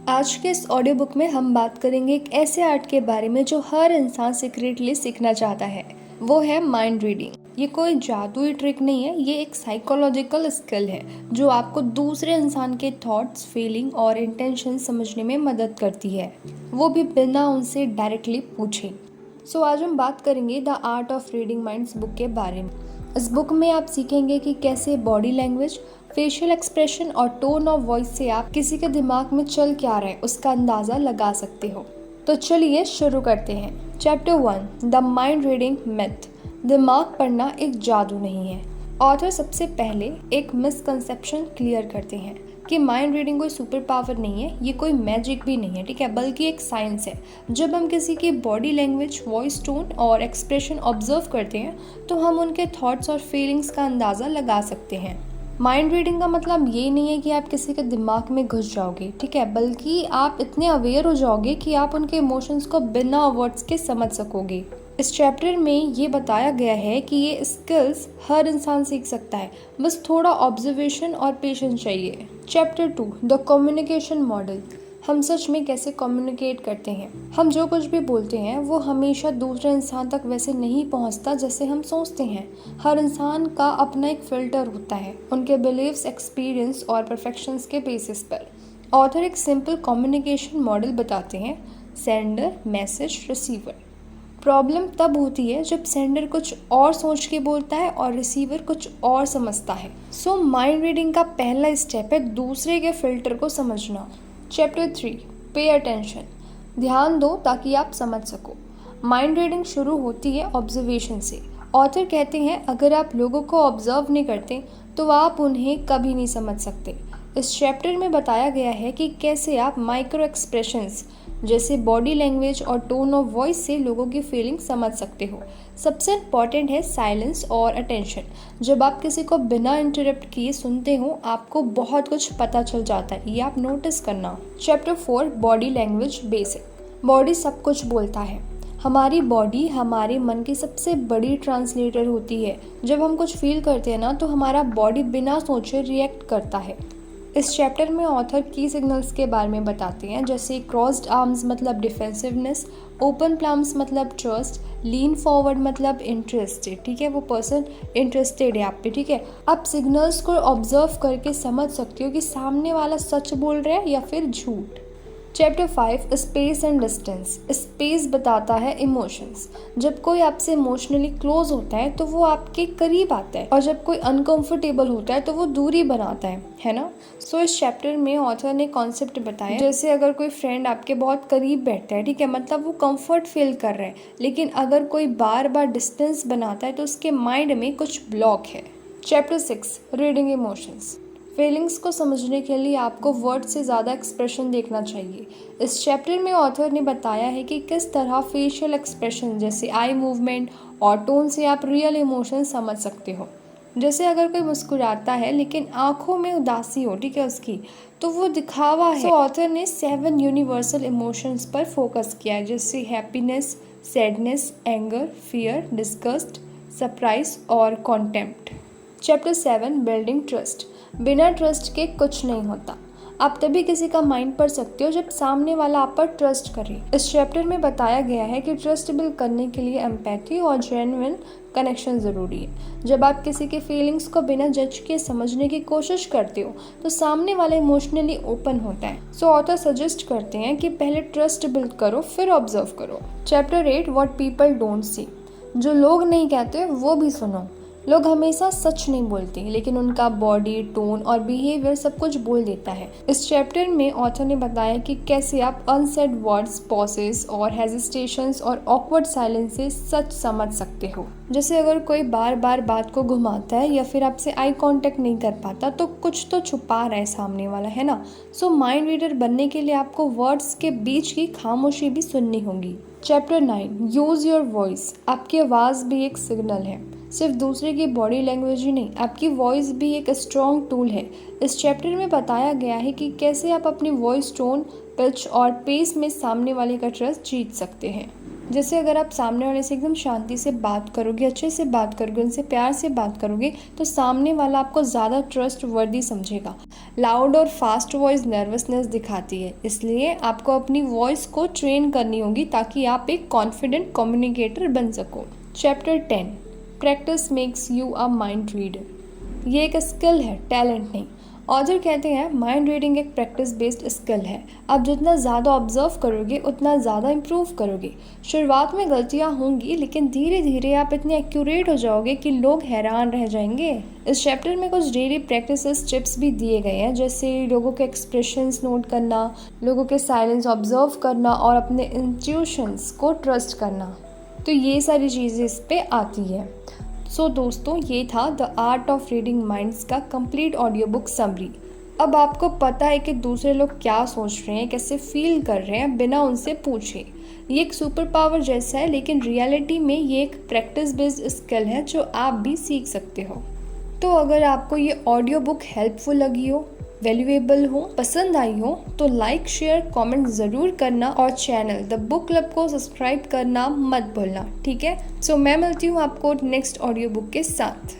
आज के इस ऑडियो बुक में हम बात करेंगे एक ऐसे आर्ट के बारे में जो हर इंसान सीक्रेटली सीखना चाहता है। वो है माइंड रीडिंग। ये कोई जादुई ट्रिक नहीं है, ये एक साइकोलॉजिकल स्किल है जो आपको दूसरे इंसान के थॉट्स, फीलिंग और इंटेंशन समझने में मदद करती है, वो भी बिना उनसे डायरेक्टली पूछे। सो आज हम बात करेंगे the art of reading minds book के बारे में। इस बुक में आप सीखेंगे कि कैसे बॉडी लैंग्वेज, फेशियल एक्सप्रेशन और टोन ऑफ वॉइस से आप किसी के दिमाग में चल क्या रहा है उसका अंदाज़ा लगा सकते हो। तो चलिए शुरू करते हैं। Chapter 1, the mind reading myth. दिमाग पढ़ना एक जादू नहीं है। ऑथर सबसे पहले एक मिसकंसेप्शन क्लियर करते हैं कि माइंड रीडिंग कोई सुपर पावर नहीं है, ये कोई मैजिक भी नहीं है, ठीक है, बल्कि एक साइंस है। जब हम किसी की बॉडी लैंग्वेज, वॉइस टोन और एक्सप्रेशन ऑब्जर्व करते हैं तो हम उनके थॉट्स और फीलिंग्स का अंदाज़ा लगा सकते हैं। माइंड रीडिंग का मतलब ये नहीं है कि आप किसी के दिमाग में घुस जाओगे, ठीक है, बल्कि आप इतने अवेयर हो जाओगे कि आप उनके इमोशंस को बिना वर्ड्स के समझ सकोगे। इस चैप्टर में ये बताया गया है कि ये स्किल्स हर इंसान सीख सकता है, बस थोड़ा ऑब्जर्वेशन और पेशेंस चाहिए। Chapter 2, the communication model. हम सच में कैसे कम्युनिकेट करते हैं। हम जो कुछ भी बोलते हैं वो हमेशा दूसरे इंसान तक वैसे नहीं पहुंचता जैसे हम सोचते हैं। हर इंसान का अपना एक फिल्टर होता है, उनके बिलीव्स, एक्सपीरियंस और परफेक्शंस के बेसिस पर। ऑथर एक सिंपल कम्युनिकेशन मॉडल बताते हैं, सेंडर, मैसेज, रिसीवर। प्रॉब्लम तब होती है जब सेंडर कुछ और सोच के बोलता है और रिसीवर कुछ और समझता है। सो माइंड रीडिंग का पहला स्टेप है दूसरे के फिल्टर को समझना। Chapter 3, pay attention. ध्यान दो ताकि आप समझ सको। माइंड रीडिंग शुरू होती है ऑब्जर्वेशन से। ऑथर कहते हैं अगर आप लोगों को ऑब्जर्व नहीं करते तो आप उन्हें कभी नहीं समझ सकते। इस चैप्टर में बताया गया है कि कैसे आप माइक्रो एक्सप्रेशंस जैसे बॉडी लैंग्वेज और टोन ऑफ वॉइस से लोगों की फीलिंग समझ सकते हो। सबसे इम्पॉर्टेंट है साइलेंस और अटेंशन। जब आप किसी को बिना इंटरप्ट किए सुनते हो आपको बहुत कुछ पता चल जाता है, ये आप नोटिस करना। Chapter 4, body language basic. Body सब कुछ बोलता है। हमारी बॉडी हमारे मन की सबसे बड़ी ट्रांसलेटर होती है। जब हम कुछ फील करते हैं ना तो हमारा बॉडी बिना सोचे रिएक्ट करता है। इस चैप्टर में ऑथर की सिग्नल्स के बारे में बताते हैं, जैसे क्रॉस्ड आर्म्स मतलब डिफेंसिवनेस, ओपन प्लम्स मतलब ट्रस्ट, लीन फॉरवर्ड मतलब इंटरेस्टेड, ठीक है, वो पर्सन इंटरेस्टेड है आप पे, ठीक है। आप सिग्नल्स को ऑब्जर्व करके समझ सकते हो कि सामने वाला सच बोल रहा है या फिर झूठ। Chapter 5, space and distance. Space बताता है इमोशंस। जब कोई आपसे इमोशनली क्लोज होता है तो वो आपके करीब आता है और जब कोई अनकंफर्टेबल होता है तो वो दूरी बनाता है ना। सो इस चैप्टर में ऑथर ने कॉन्सेप्ट बताया, जैसे अगर कोई फ्रेंड आपके बहुत करीब बैठता है, ठीक है, मतलब वो कंफर्ट फील कर रहा है, लेकिन अगर कोई बार बार डिस्टेंस बनाता है तो उसके माइंड में कुछ ब्लॉक है। Chapter 6, reading emotions. फीलिंग्स को समझने के लिए आपको वर्ड से ज़्यादा एक्सप्रेशन देखना चाहिए। इस चैप्टर में ऑथर ने बताया है कि किस तरह फेशियल एक्सप्रेशन जैसे आई मूवमेंट और टोन से आप रियल इमोशन समझ सकते हो। जैसे अगर कोई मुस्कुराता है लेकिन आंखों में उदासी हो, ठीक है, उसकी, तो वो दिखावा है। तो ऑथर ने 7 यूनिवर्सल इमोशंस पर फोकस किया है, जैसे happiness, sadness, anger, fear, disgust, surprise और कॉन्टेम्प्ट। Chapter 7, building trust. बिना ट्रस्ट के कुछ नहीं होता। आप तभी किसी का माइंड पढ़ सकते हो जब सामने वाला आप पर ट्रस्ट करे। इस चैप्टर में बताया गया है कि ट्रस्ट बिल्ड करने के लिए एम्पैथी और जेन्युइन कनेक्शन ज़रूरी है। जब आप किसी के फीलिंग्स को बिना जज के समझने की कोशिश करते हो तो सामने वाला इमोशनली ओपन होता है। सो ऑथर सजेस्ट करते हैं कि पहले ट्रस्ट बिल्ड करो फिर ऑब्जर्व करो। Chapter 8, what people don't see. जो लोग नहीं कहते वो भी सुनो। लोग हमेशा सच नहीं बोलते, लेकिन उनका बॉडी, टोन और बिहेवियर सब कुछ बोल देता है। इस चैप्टर में ऑथर ने बताया कि कैसे आप अनसेड वर्ड्स, पॉसेस और हेजिटेशंस और ऑकवर्ड साइलेंस से सच समझ सकते हो। जैसे अगर कोई बार बार बात को घुमाता है या फिर आपसे आई कांटेक्ट नहीं कर पाता तो कुछ तो छुपा रहा है सामने वाला, है ना। सो माइंड रीडर बनने के लिए आपको वर्ड्स के बीच की खामोशी भी सुननी होगी। Chapter 9, use your voice. आपकी आवाज़ भी एक सिग्नल है। सिर्फ दूसरे की बॉडी लैंग्वेज ही नहीं, आपकी वॉइस भी एक स्ट्रॉन्ग टूल है। इस चैप्टर में बताया गया है कि कैसे आप अपनी वॉइस टोन, पिच और पेस में सामने वाले का ट्रस्ट जीत सकते हैं। जैसे अगर आप सामने वाले से एकदम शांति से बात करोगे, अच्छे से बात करोगे, उनसे प्यार से बात करोगे तो सामने वाला आपको ज़्यादा ट्रस्ट वर्दी समझेगा। लाउड और फास्ट वॉइस नर्वसनेस दिखाती है, इसलिए आपको अपनी वॉइस को ट्रेन करनी होगी ताकि आप एक कॉन्फिडेंट कम्युनिकेटर बन सको। Chapter 10, practice makes you a mind reader. ये एक स्किल है, टैलेंट नहीं। ऑथर कहते हैं माइंड रीडिंग एक प्रैक्टिस बेस्ड स्किल है। आप जितना ज़्यादा ऑब्जर्व करोगे उतना ज़्यादा इम्प्रूव करोगे। शुरुआत में गलतियाँ होंगी, लेकिन धीरे धीरे आप इतने एक्यूरेट हो जाओगे कि लोग हैरान रह जाएंगे। इस चैप्टर में कुछ डेली प्रैक्टिसेस टिप्स भी दिए गए हैं, जैसे लोगों के एक्सप्रेशंस नोट करना, लोगों के साइलेंस ऑब्जर्व करना और अपने इंट्यूशंस को ट्रस्ट करना। तो ये सारी चीज़ें इस पे आती है। सो दोस्तों, ये था the art of reading minds का कंप्लीट ऑडियो बुक समरी। अब आपको पता है कि दूसरे लोग क्या सोच रहे हैं, कैसे फील कर रहे हैं, बिना उनसे पूछे। ये एक सुपर पावर जैसा है, लेकिन रियलिटी में ये एक प्रैक्टिस बेस्ड स्किल है जो आप भी सीख सकते हो। तो अगर आपको ये ऑडियो बुक हेल्पफुल लगी हो, वैल्यूएबल हो, पसंद आई हो, तो लाइक, शेयर, कमेंट ज़रूर करना और चैनल द बुक क्लब को सब्सक्राइब करना मत भूलना, ठीक है। सो मैं मिलती हूँ आपको नेक्स्ट ऑडियो बुक के साथ।